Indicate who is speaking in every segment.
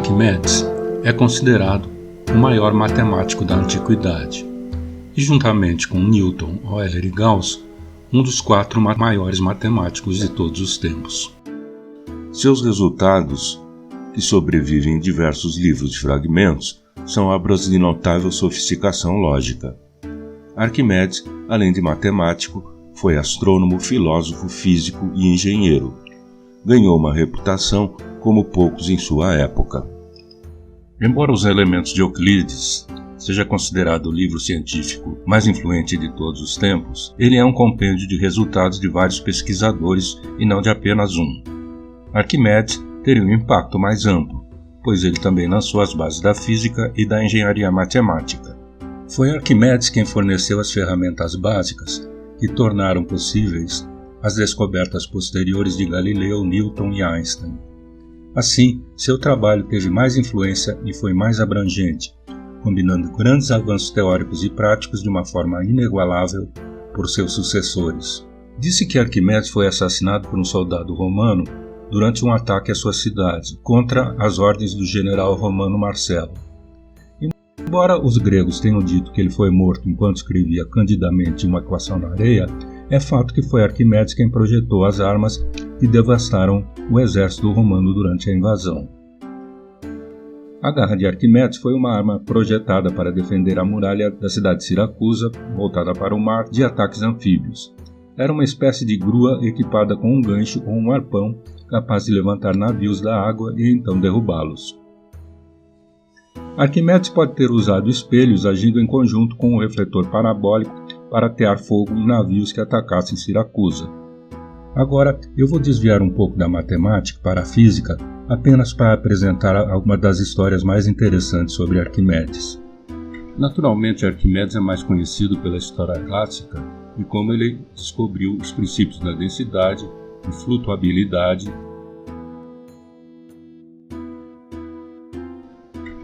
Speaker 1: Arquimedes é considerado o maior matemático da antiguidade e, juntamente com Newton, Euler e Gauss, um dos 4 maiores matemáticos de todos os tempos.
Speaker 2: Seus resultados, que sobrevivem em diversos livros de fragmentos, são obras de notável sofisticação lógica. Arquimedes, além de matemático, foi astrônomo, filósofo, físico e engenheiro. Ganhou uma reputação como poucos em sua época. Embora os Elementos de Euclides seja considerado o livro científico mais influente de todos os tempos, ele é um compêndio de resultados de vários pesquisadores e não de apenas um. Arquimedes teria um impacto mais amplo, pois ele também lançou as bases da física e da engenharia matemática. Foi Arquimedes quem forneceu as ferramentas básicas que tornaram possíveis as descobertas posteriores de Galileu, Newton e Einstein. Assim, seu trabalho teve mais influência e foi mais abrangente, combinando grandes avanços teóricos e práticos de uma forma inigualável por seus sucessores. Disse que Arquimedes foi assassinado por um soldado romano durante um ataque à sua cidade, contra as ordens do general romano Marcelo. Embora os gregos tenham dito que ele foi morto enquanto escrevia candidamente uma equação na areia, é fato que foi Arquimedes quem projetou as armas que devastaram o exército romano durante a invasão. A garra de Arquimedes foi uma arma projetada para defender a muralha da cidade de Siracusa, voltada para o mar, de ataques anfíbios. Era uma espécie de grua equipada com um gancho ou um arpão capaz de levantar navios da água e então derrubá-los. Arquimedes pode ter usado espelhos agindo em conjunto com um refletor parabólico para atear fogo em navios que atacassem Siracusa. Agora, eu vou desviar um pouco da matemática para a física apenas para apresentar algumas das histórias mais interessantes sobre Arquimedes. Naturalmente, Arquimedes é mais conhecido pela história clássica e como ele descobriu os princípios da densidade e flutuabilidade.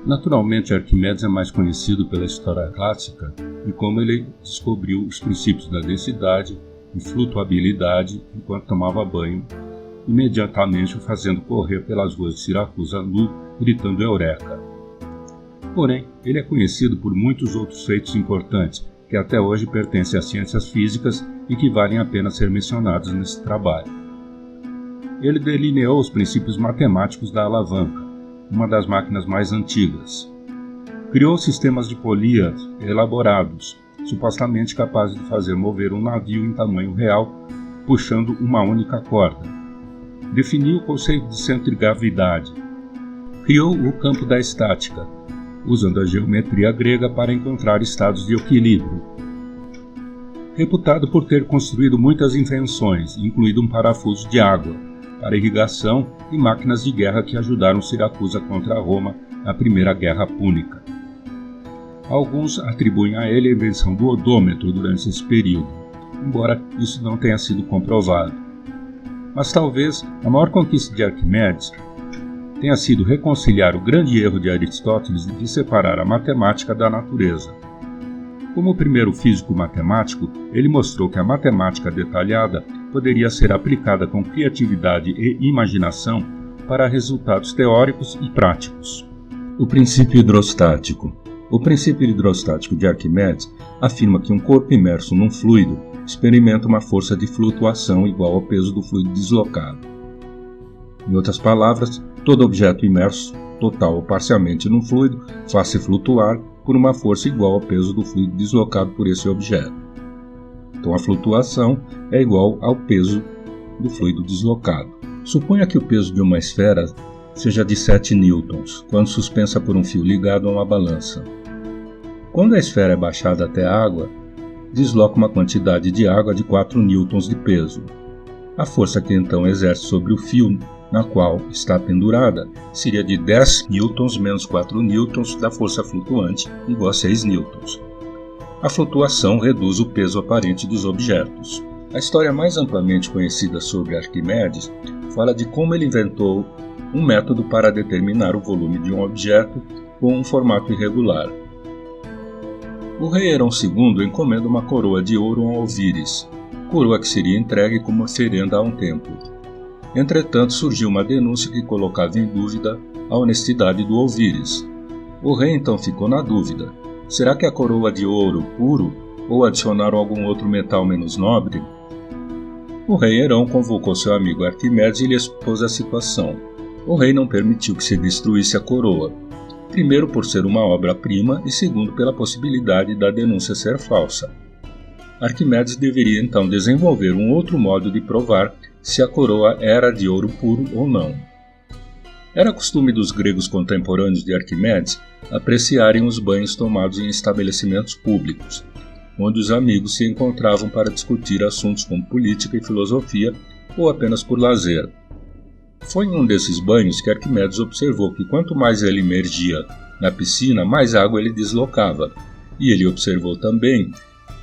Speaker 2: Naturalmente, Arquimedes é mais conhecido pela história clássica e como ele descobriu os princípios da densidade e flutuabilidade enquanto tomava banho, imediatamente o fazendo correr pelas ruas de Siracusa nu, gritando Eureka. Porém, ele é conhecido por muitos outros feitos importantes que até hoje pertencem às ciências físicas e que valem a pena ser mencionados nesse trabalho. Ele delineou os princípios matemáticos da alavanca, uma das máquinas mais antigas. Criou sistemas de polia elaborados, supostamente capazes de fazer mover um navio em tamanho real, puxando uma única corda. Definiu o conceito de centrigravidade. Criou o campo da estática, usando a geometria grega para encontrar estados de equilíbrio. Reputado por ter construído muitas invenções, incluindo um parafuso de água, para irrigação e máquinas de guerra que ajudaram Siracusa contra Roma na Primeira Guerra Púnica. Alguns atribuem a ele a invenção do odômetro durante esse período, embora isso não tenha sido comprovado. Mas talvez a maior conquista de Arquimedes tenha sido reconciliar o grande erro de Aristóteles de separar a matemática da natureza. Como o primeiro físico matemático, ele mostrou que a matemática detalhada poderia ser aplicada com criatividade e imaginação para resultados teóricos e práticos. O princípio hidrostático. O princípio hidrostático de Arquimedes afirma que um corpo imerso num fluido experimenta uma força de flutuação igual ao peso do fluido deslocado. Em outras palavras, todo objeto imerso, total ou parcialmente num fluido, faz-se flutuar por uma força igual ao peso do fluido deslocado por esse objeto. Então a flutuação é igual ao peso do fluido deslocado. Suponha que o peso de uma esfera seja de 7 newtons, quando suspensa por um fio ligado a uma balança. Quando a esfera é baixada até a água, desloca uma quantidade de água de 4 newtons de peso. A força que então exerce sobre o fio na qual está pendurada seria de 10 newtons menos 4 newtons da força flutuante, igual a 6 newtons. A flutuação reduz o peso aparente dos objetos. A história mais amplamente conhecida sobre Arquimedes fala de como ele inventou um método para determinar o volume de um objeto com um formato irregular. O rei Herão II encomenda uma coroa de ouro a Osíris, coroa que seria entregue como oferenda a um templo. Entretanto, surgiu uma denúncia que colocava em dúvida a honestidade do Óviris. O rei então ficou na dúvida: será que a coroa de ouro puro ou adicionaram algum outro metal menos nobre? O rei Herão convocou seu amigo Arquimedes e lhe expôs a situação. O rei não permitiu que se destruísse a coroa, primeiro por ser uma obra-prima e segundo pela possibilidade da denúncia ser falsa. Arquimedes deveria então desenvolver um outro modo de provar se a coroa era de ouro puro ou não. Era costume dos gregos contemporâneos de Arquimedes apreciarem os banhos tomados em estabelecimentos públicos, onde os amigos se encontravam para discutir assuntos como política e filosofia ou apenas por lazer. Foi em um desses banhos que Arquimedes observou que quanto mais ele emergia na piscina, mais água ele deslocava, e ele observou também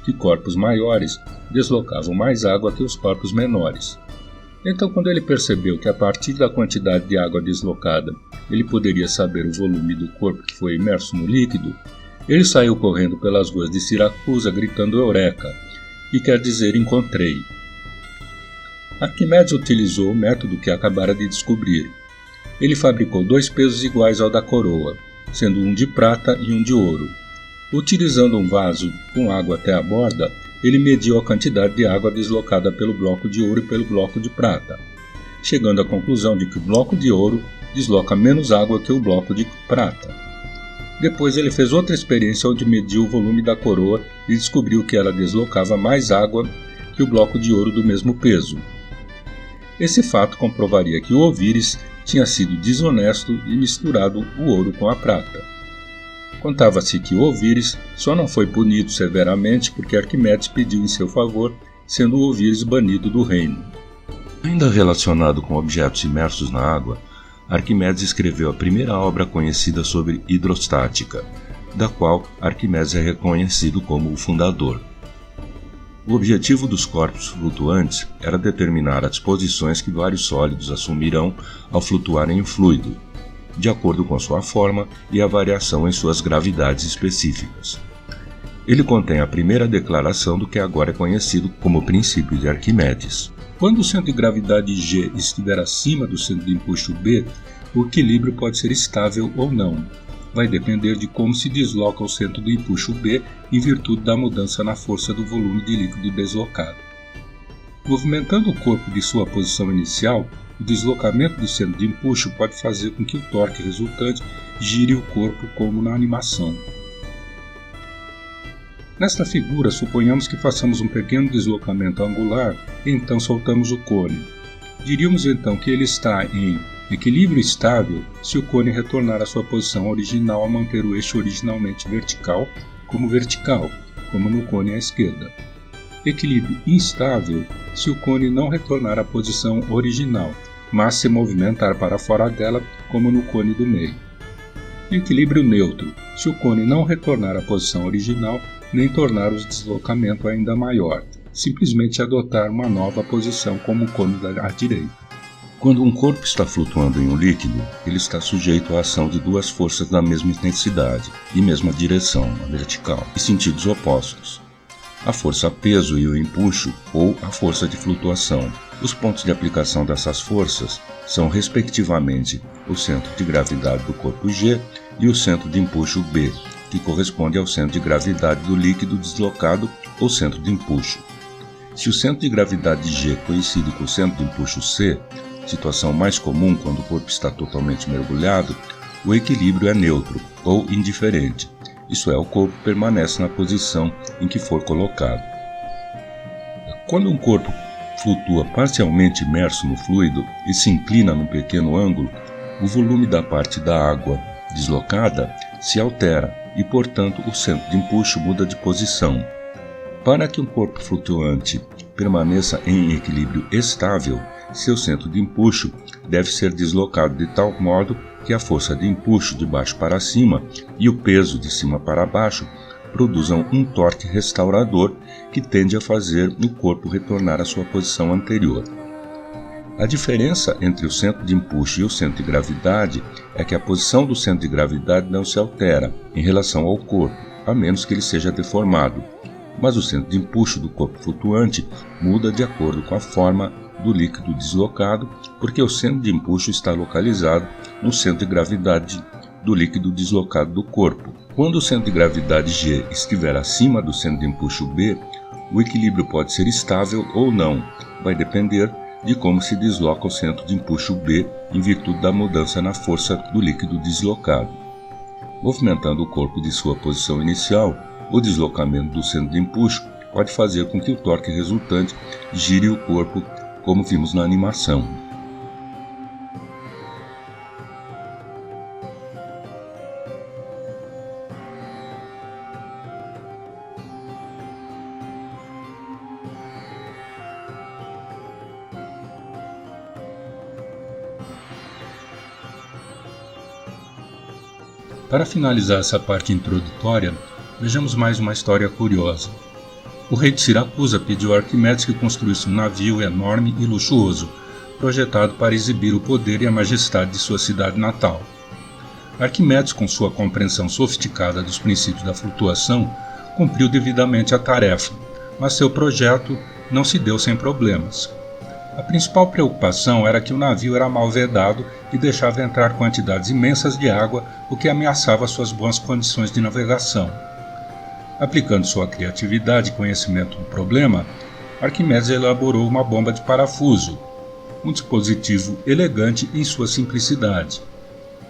Speaker 2: que corpos maiores deslocavam mais água que os corpos menores. Então, quando ele percebeu que a partir da quantidade de água deslocada ele poderia saber o volume do corpo que foi imerso no líquido, ele saiu correndo pelas ruas de Siracusa gritando Eureka, que quer dizer encontrei. Arquimedes utilizou o método que acabara de descobrir. Ele fabricou 2 pesos iguais ao da coroa, sendo um de prata e um de ouro. Utilizando um vaso com água até a borda, ele mediu a quantidade de água deslocada pelo bloco de ouro e pelo bloco de prata, chegando à conclusão de que o bloco de ouro desloca menos água que o bloco de prata. Depois ele fez outra experiência onde mediu o volume da coroa e descobriu que ela deslocava mais água que o bloco de ouro do mesmo peso. Esse fato comprovaria que o Óviris tinha sido desonesto e misturado o ouro com a prata. Contava-se que o Óviris só não foi punido severamente porque Arquimedes pediu em seu favor, sendo o Óviris banido do reino. Ainda relacionado com objetos imersos na água, Arquimedes escreveu a primeira obra conhecida sobre hidrostática, da qual Arquimedes é reconhecido como o fundador. O objetivo dos corpos flutuantes era determinar as posições que vários sólidos assumirão ao flutuarem em fluido, de acordo com sua forma e a variação em suas gravidades específicas. Ele contém a primeira declaração do que agora é conhecido como princípio de Arquimedes. Quando o centro de gravidade G estiver acima do centro de empuxo B, o equilíbrio pode ser estável ou não. Vai depender de como se desloca o centro do empuxo B em virtude da mudança na força do volume de líquido deslocado. Movimentando o corpo de sua posição inicial, o deslocamento do centro de empuxo pode fazer com que o torque resultante gire o corpo como na animação. Nesta figura, suponhamos que façamos um pequeno deslocamento angular e então soltamos o cone. Diríamos então que ele está em equilíbrio estável se o cone retornar à sua posição original ao manter o eixo originalmente vertical, como no cone à esquerda. Equilíbrio instável se o cone não retornar à posição original, mas se movimentar para fora dela, como no cone do meio. E equilíbrio neutro se o cone não retornar à posição original, nem tornar o deslocamento ainda maior, simplesmente adotar uma nova posição como o cone à direita. Quando um corpo está flutuando em um líquido, ele está sujeito à ação de 2 forças da mesma intensidade e mesma direção, a vertical, e sentidos opostos: a força peso e o empuxo, ou a força de flutuação. Os pontos de aplicação dessas forças são, respectivamente, o centro de gravidade do corpo G e o centro de empuxo B, que corresponde ao centro de gravidade do líquido deslocado ou centro de empuxo. Se o centro de gravidade G coincide com o centro de empuxo C, situação mais comum quando o corpo está totalmente mergulhado, o equilíbrio é neutro ou indiferente, isso é, o corpo permanece na posição em que for colocado. Quando um corpo flutua parcialmente imerso no fluido e se inclina num pequeno ângulo, o volume da parte da água deslocada se altera e, portanto, o centro de empuxo muda de posição. Para que um corpo flutuante permaneça em equilíbrio estável, seu centro de empuxo deve ser deslocado de tal modo que a força de empuxo de baixo para cima e o peso de cima para baixo produzam um torque restaurador que tende a fazer o corpo retornar à sua posição anterior. A diferença entre o centro de empuxo e o centro de gravidade é que a posição do centro de gravidade não se altera em relação ao corpo, a menos que ele seja deformado. mas o centro de empuxo do corpo flutuante muda de acordo com a forma do líquido deslocado, porque o centro de empuxo está localizado no centro de gravidade do líquido deslocado do corpo. Quando o centro de gravidade G estiver acima do centro de empuxo B, o equilíbrio pode ser estável ou não, vai depender de como se desloca o centro de empuxo B em virtude da mudança na força do líquido deslocado. Movimentando o corpo de sua posição inicial, o deslocamento do centro de empuxo pode fazer com que o torque resultante gire o corpo, como vimos na animação.
Speaker 1: Para finalizar essa parte introdutória, vejamos mais uma história curiosa. O rei de Siracusa pediu a Arquimedes que construísse um navio enorme e luxuoso, projetado para exibir o poder e a majestade de sua cidade natal. Arquimedes, com sua compreensão sofisticada dos princípios da flutuação, cumpriu devidamente a tarefa, mas seu projeto não se deu sem problemas. A principal preocupação era que o navio era mal vedado e deixava entrar quantidades imensas de água, o que ameaçava suas boas condições de navegação. Aplicando sua criatividade e conhecimento do problema, Arquimedes elaborou uma bomba de parafuso, um dispositivo elegante em sua simplicidade.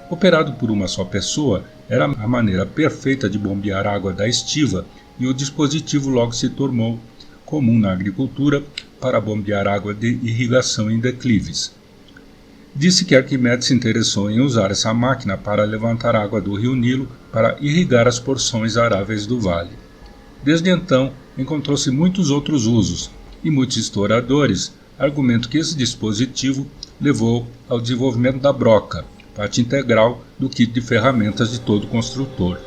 Speaker 1: Operado por uma só pessoa, era a maneira perfeita de bombear água da estiva e o dispositivo logo se tornou comum na agricultura para bombear água de irrigação em declives. Disse que Arquimedes se interessou em usar essa máquina para levantar água do rio Nilo para irrigar as porções aráveis do vale. Desde então, encontrou-se muitos outros usos, e muitos historiadores argumentam que esse dispositivo levou ao desenvolvimento da broca, parte integral do kit de ferramentas de todo construtor.